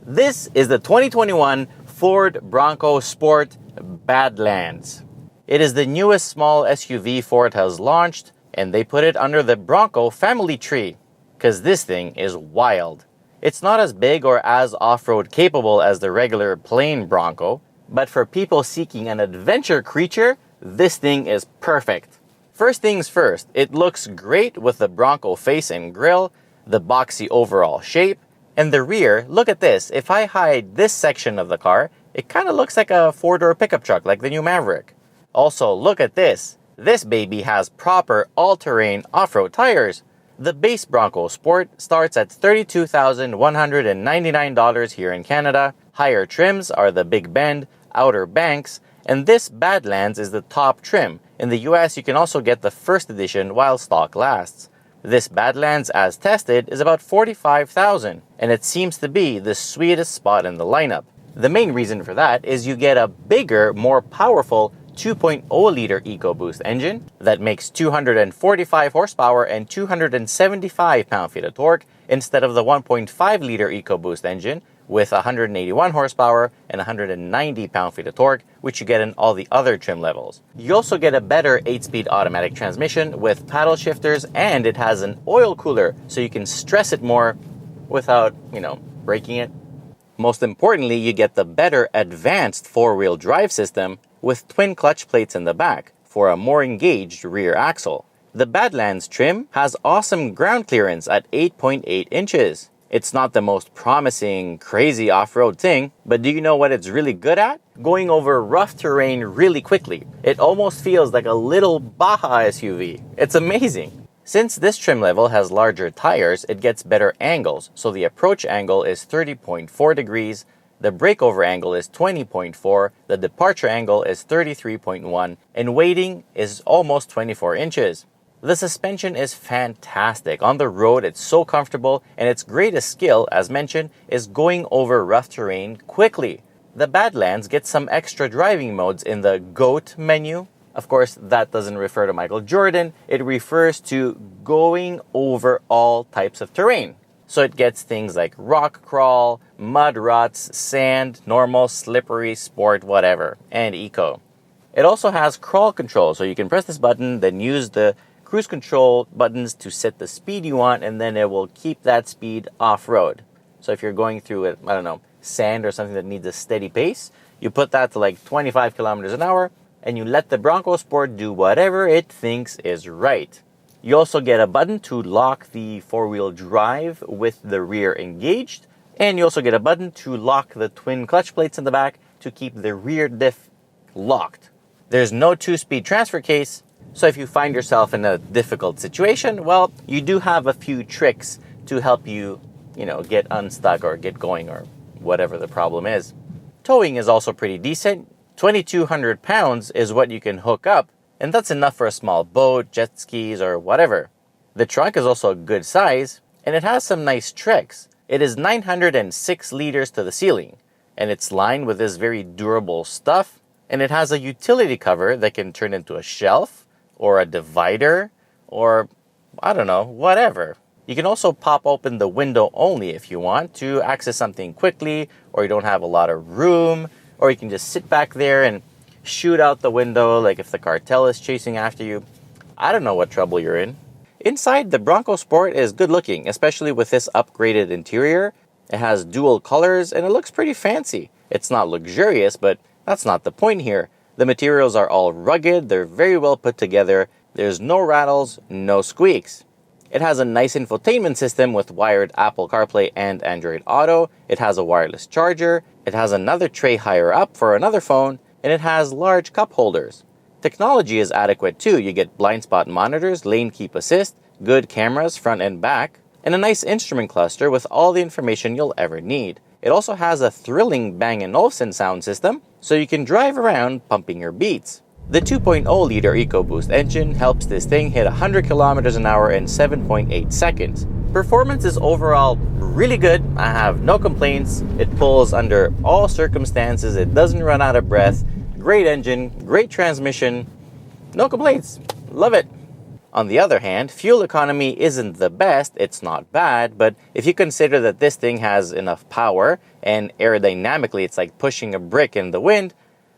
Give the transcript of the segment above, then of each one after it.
This is the 2021 Ford Bronco Sport Badlands. It is the newest small SUV Ford has launched, and they put it under the Bronco family tree, because this thing is wild. It's not as big or as off-road capable as the regular plain Bronco, but for people seeking an adventure creature, this thing is perfect. First things first, it looks great with the Bronco face and grille, the boxy overall shape, and the rear. Look at this. If I hide this section of the car, it kind of looks like a four-door pickup truck like the new Maverick. Also, look at this. This baby has proper all-terrain off-road tires. The base Bronco Sport starts at $32,199 here in Canada. Higher trims are the Big Bend, Outer Banks, and this Badlands is the top trim. In the US, you can also get the first edition while stock lasts. This Badlands, as tested, is about $45,000, and it seems to be the sweetest spot in the lineup. The main reason for that is you get a bigger, more powerful 2.0-liter EcoBoost engine that makes 245 horsepower and 275 pound-feet of torque instead of the 1.5-liter EcoBoost engine with 181 horsepower and 190 pound-feet of torque, which you get in all the other trim levels. You also get a better 8-speed automatic transmission with paddle shifters, and it has an oil cooler so you can stress it more without, breaking it. Most importantly, you get the better advanced four-wheel drive system with twin clutch plates in the back for a more engaged rear axle. The Badlands trim has awesome ground clearance at 8.8 inches. It's not the most promising, crazy off-road thing, but do you know what it's really good at? Going over rough terrain really quickly. It almost feels like a little Baja SUV. It's amazing. Since this trim level has larger tires, it gets better angles, so the approach angle is 30.4 degrees, the breakover angle is 20.4, the departure angle is 33.1, and weighting is almost 24 inches. The suspension is fantastic. On the road, it's so comfortable, and its greatest skill, as mentioned, is going over rough terrain quickly. The Badlands gets some extra driving modes in the GOAT menu. Of course, that doesn't refer to Michael Jordan. It refers to going over all types of terrain. So it gets things like rock crawl, mud ruts, sand, normal, slippery, sport, whatever, and eco. It also has crawl control, so you can press this button, then use the cruise control buttons to set the speed you want, and then it will keep that speed off-road. So if you're going through, sand or something that needs a steady pace, you put that to like 25 kilometers an hour, and you let the Bronco Sport do whatever it thinks is right. You also get a button to lock the four-wheel drive with the rear engaged, and you also get a button to lock the twin clutch plates in the back to keep the rear diff locked. There's no 2-speed transfer case, so if you find yourself in a difficult situation, well, you do have a few tricks to help you, get unstuck or get going or whatever the problem is. Towing is also pretty decent. 2,200 pounds is what you can hook up, and that's enough for a small boat, jet skis, or whatever. The trunk is also a good size, and it has some nice tricks. It is 906 liters to the ceiling, and it's lined with this very durable stuff, and it has a utility cover that can turn into a shelf, or a divider, or whatever. You can also pop open the window only if you want to access something quickly, or you don't have a lot of room, or you can just sit back there and shoot out the window like if the cartel is chasing after you. I don't know what trouble you're in. Inside, the Bronco Sport is good looking, especially with this upgraded interior. It has dual colors and it looks pretty fancy. It's not luxurious, but that's not the point here. The materials are all rugged, they're very well put together, there's no rattles, no squeaks. It has a nice infotainment system with wired Apple CarPlay and Android Auto. It has a wireless charger. It has another tray higher up for another phone, and it has large cup holders. Technology is adequate too. You get blind spot monitors, lane keep assist, good cameras front and back, and a nice instrument cluster with all the information you'll ever need. It also has a thrilling Bang & Olufsen sound system, so you can drive around pumping your beats. The 2.0-liter EcoBoost engine helps this thing hit 100 kilometers an hour in 7.8 seconds. Performance is overall really good. I have no complaints. It pulls under all circumstances. It doesn't run out of breath. Great engine, great transmission. No complaints. Love it. On the other hand, fuel economy isn't the best, it's not bad, but if you consider that this thing has enough power and aerodynamically it's like pushing a brick in the wind,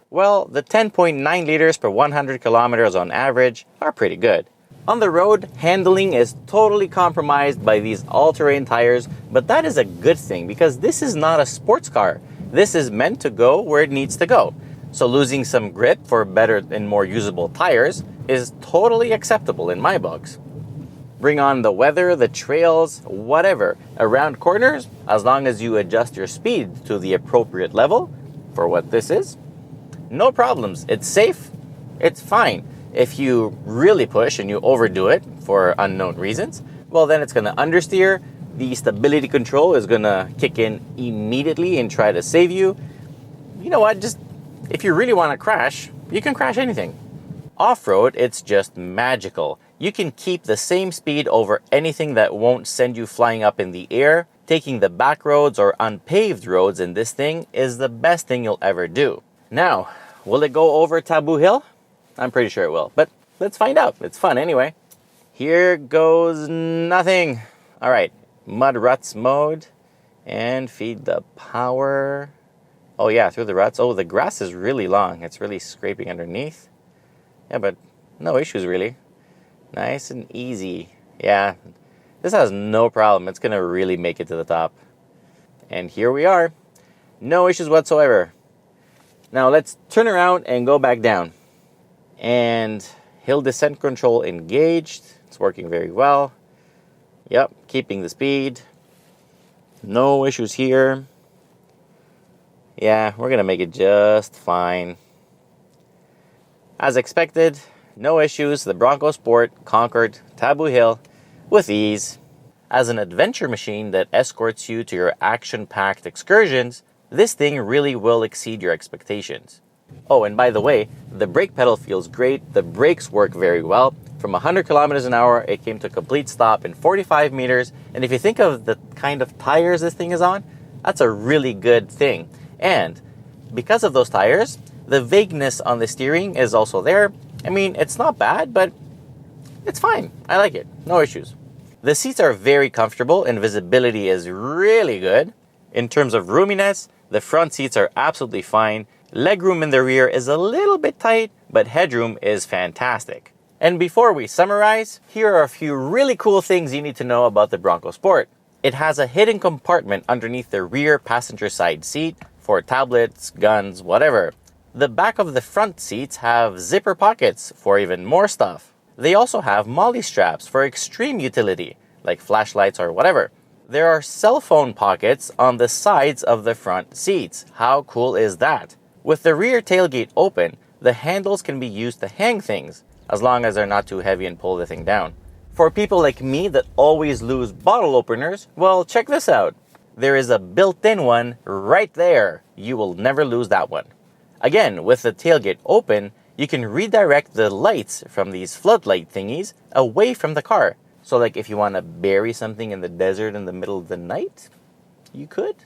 well, the 10.9 liters per 100 kilometers on average are pretty good. On the road, handling is totally compromised by these all-terrain tires, but that is a good thing because this is not a sports car. This is meant to go where it needs to go. So losing some grip for better and more usable tires is totally acceptable in my books. Bring on the weather, the trails, whatever. Around corners, as long as you adjust your speed to the appropriate level for what this is, no problems. It's safe, it's fine. If you really push and you overdo it for unknown reasons, well then it's going to understeer. The stability control is going to kick in immediately and try to save you. You know what, just if you really want to crash, you can crash anything. Off-road, it's just magical. You can keep the same speed over anything that won't send you flying up in the air. Taking the back roads or unpaved roads in this thing is the best thing you'll ever do. Now, will it go over Taboo Hill? I'm pretty sure it will, but let's find out. It's fun anyway. Here goes nothing. All right, mud ruts mode and feed the power. Oh yeah, through the ruts. Oh, the grass is really long. It's really scraping underneath. Yeah, but no issues really. Nice and easy. Yeah, this has no problem. It's gonna really make it to the top. And here we are. No issues whatsoever. Now let's turn around and go back down. And hill descent control engaged. It's working very well. Yep, keeping the speed. No issues here. Yeah, we're gonna make it just fine. As expected, no issues. The Bronco Sport conquered Taboo Hill with ease. As an adventure machine that escorts you to your action-packed excursions, this thing really will exceed your expectations. Oh, and by the way, the brake pedal feels great. The brakes work very well. From 100 kilometers an hour, it came to a complete stop in 45 meters. And if you think of the kind of tires this thing is on, that's a really good thing. And because of those tires, the vagueness on the steering is also there. I mean, it's not bad, but it's fine. I like it. No issues. The seats are very comfortable and visibility is really good. In terms of roominess, the front seats are absolutely fine. Legroom in the rear is a little bit tight, but headroom is fantastic. And before we summarize, here are a few really cool things you need to know about the Bronco Sport. It has a hidden compartment underneath the rear passenger side seat for tablets, guns, whatever. The back of the front seats have zipper pockets for even more stuff. They also have molly straps for extreme utility, like flashlights or whatever. There are cell phone pockets on the sides of the front seats. How cool is that? With the rear tailgate open, the handles can be used to hang things, as long as they're not too heavy and pull the thing down. For people like me that always lose bottle openers, well, check this out. There is a built-in one right there. You will never lose that one. Again, with the tailgate open, you can redirect the lights from these floodlight thingies away from the car. So like if you want to bury something in the desert in the middle of the night, you could.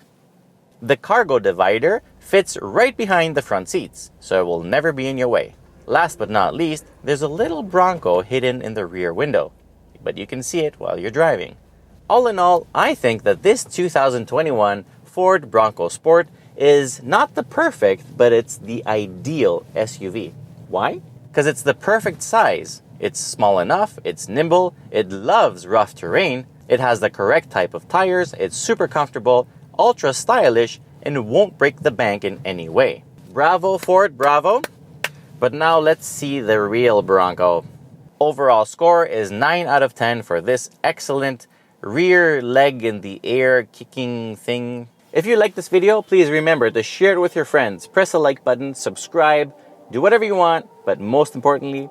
The cargo divider fits right behind the front seats, so it will never be in your way. Last but not least, there's a little Bronco hidden in the rear window, but you can see it while you're driving. All in all, I think that this 2021 Ford Bronco Sport is not the perfect, but it's the ideal SUV. Why? Because it's the perfect size. It's small enough, it's nimble, it loves rough terrain, it has the correct type of tires, it's super comfortable, ultra stylish, and won't break the bank in any way. Bravo Ford, bravo. But now let's see the real Bronco. Overall score is 9 out of 10 for this excellent rear leg in the air kicking thing. If you like this video, please remember to share it with your friends. Press the like button, subscribe, do whatever you want, but most importantly,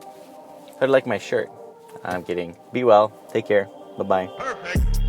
how to like my shirt. I'm kidding. Be well. Take care. Bye-bye. Perfect.